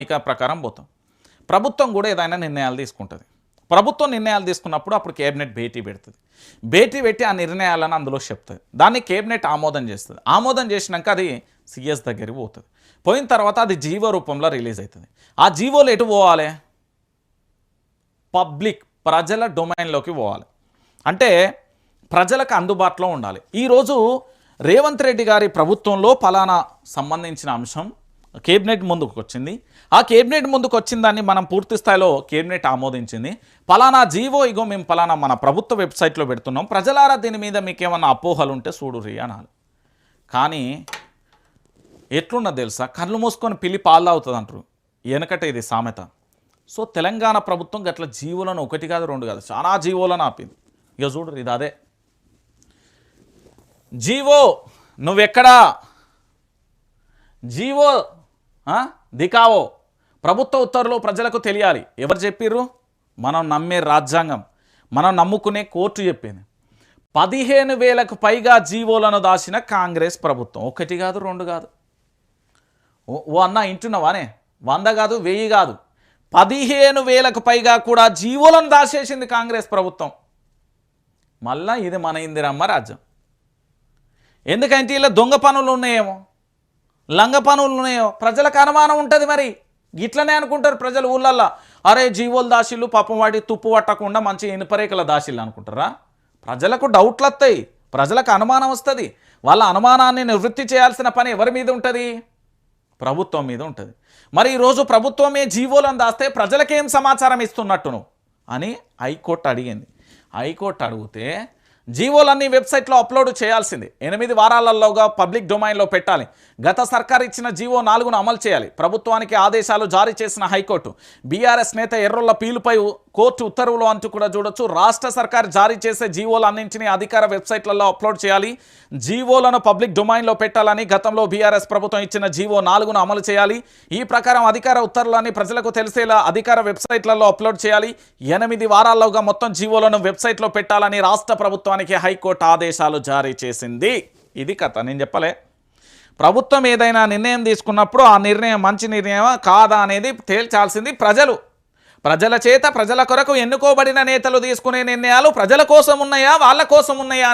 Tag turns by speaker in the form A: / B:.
A: ప్రకారం పోతాం. ప్రభుత్వం కూడా ఏదైనా నిర్ణయాలు తీసుకుంటుంది. ప్రభుత్వం నిర్ణయాలు తీసుకున్నప్పుడు అప్పుడు కేబినెట్ భేటీ పెడుతుంది. భేటీ పెట్టి ఆ నిర్ణయాలను అందులో చెప్తుంది. దాన్ని కేబినెట్ ఆమోదం చేస్తుంది. ఆమోదం చేసినాక అది సీఎస్ దగ్గరికి పోతుంది. పోయిన తర్వాత అది జీవో రూపంలో రిలీజ్ అవుతుంది. ఆ జీవోలు ఎటు పోవాలి? పబ్లిక్ ప్రజల డొమైన్లోకి పోవాలి. అంటే ప్రజలకు అందుబాటులో ఉండాలి. ఈరోజు రేవంత్ రెడ్డి గారి ప్రభుత్వంలో ఫలానా సంబంధించిన అంశం కేబినెట్ ముందుకు వచ్చింది. ఆ కేబినెట్ ముందుకు వచ్చిన దాన్ని మనం పూర్తి స్థాయిలో కేబినెట్ ఆమోదించింది. ఫలానా జీవో ఇగో మేము ఫలానా మన ప్రభుత్వ వెబ్సైట్లో పెడుతున్నాం, ప్రజలారా దీని మీద మీకు ఏమన్నా అపోహలు ఉంటే చూడుర్రి అనాలి. కానీ ఎట్లున్నది తెలుసా? కళ్ళు మూసుకొని పిల్లి పాలు తాగుతుంది అంటారు వెనకటే ఇది సామెత. సో తెలంగాణ ప్రభుత్వం గట్ల జీవోలను ఒకటి కాదు రెండు కాదు చాలా జీవోలను ఆపింది. ఇక చూడరు ఇది అదే జీవో. నువ్వెక్కడా జీవో దికావో ప్రభుత్వ ఉత్తర్వులు ప్రజలకు తెలియాలి. ఎవరు చెప్పిర్రు? మనం నమ్మే రాజ్యాంగం, మనం నమ్ముకునే కోర్టు చెప్పింది. 15,000కు పైగా జీవోలను దాచిన కాంగ్రెస్ ప్రభుత్వం. ఒకటి కాదు రెండు కాదు. ఓ అన్న ఇంటున్నావానే, 100 కాదు 1000 కాదు 15,000కు పైగా కూడా జీవోలను దాచేసింది కాంగ్రెస్ ప్రభుత్వం. మళ్ళా ఇది మన ఇందిరమ్మ రాజ్యం. ఎందుకంటే ఇలా దొంగ పనులు ఉన్నాయేమో, లంగ పనులు ఉన్నాయో ప్రజలకు అనుమానం ఉంటుంది. మరి ఇట్లనే అనుకుంటారు ప్రజలు ఊళ్ళల్లో. అరే జీవోలు దాసిళ్ళు పాపం వాడి తుప్పు పట్టకుండా మంచి ఇనుపరేకల దాసిళ్ళు అనుకుంటారా? ప్రజలకు డౌట్లు వస్తాయి, ప్రజలకు అనుమానం వస్తుంది. వాళ్ళ అనుమానాన్ని నివృత్తి చేయాల్సిన పని ఎవరి మీద ఉంటుంది? ప్రభుత్వం మీద ఉంటుంది. మరి ఈరోజు ప్రభుత్వమే జీవోలను దాస్తే ప్రజలకేం సమాచారం ఇస్తున్నట్టును అని హైకోర్టు అడిగింది. హైకోర్టు అడిగితే జీవోలన్నీ వెబ్సైట్లో అప్లోడ్ చేయాల్సింది. 8 వారాలలోగా పబ్లిక్ డొమైన్లో పెట్టాలి. గత సర్కార్ ఇచ్చిన జీవో 4ను అమలు చేయాలి. ప్రభుత్వానికి ఆదేశాలు జారీ చేసిన హైకోర్టు. బీఆర్ఎస్ నేత ఎర్రోళ్ల పీలుపై కోర్టు ఉత్తర్వులు అంటూ కూడా చూడొచ్చు. రాష్ట్ర సర్కార్ జారీ చేసే జీవోలు అన్నింటినీ అధికార వెబ్సైట్లలో అప్లోడ్ చేయాలి. జీవోలను పబ్లిక్ డొమైన్లో పెట్టాలని గతంలో బీఆర్ఎస్ ప్రభుత్వం ఇచ్చిన జీవో 4ను అమలు చేయాలి. ఈ ప్రకారం అధికార ఉత్తర్వులన్నీ ప్రజలకు తెలిసేలా అధికార వెబ్సైట్లలో అప్లోడ్ చేయాలి. 8 వారాల్లోగా మొత్తం జీవోలను వెబ్సైట్లో పెట్టాలని రాష్ట్ర ప్రభుత్వానికి హైకోర్టు ఆదేశాలు జారీ చేసింది. ఇది కథ. నేను చెప్పలే. ప్రభుత్వం ఏదైనా నిర్ణయం తీసుకున్నప్పుడు ఆ నిర్ణయం మంచి నిర్ణయమా కాదా అనేది తేల్చాల్సింది ప్రజలు. ప్రజల చేత ప్రజల కొరకు ఎన్నుకోబడిన నేతలు తీసుకునే నిర్ణయాలు ప్రజల కోసం ఉన్నాయా వాళ్ళ కోసం ఉన్నాయా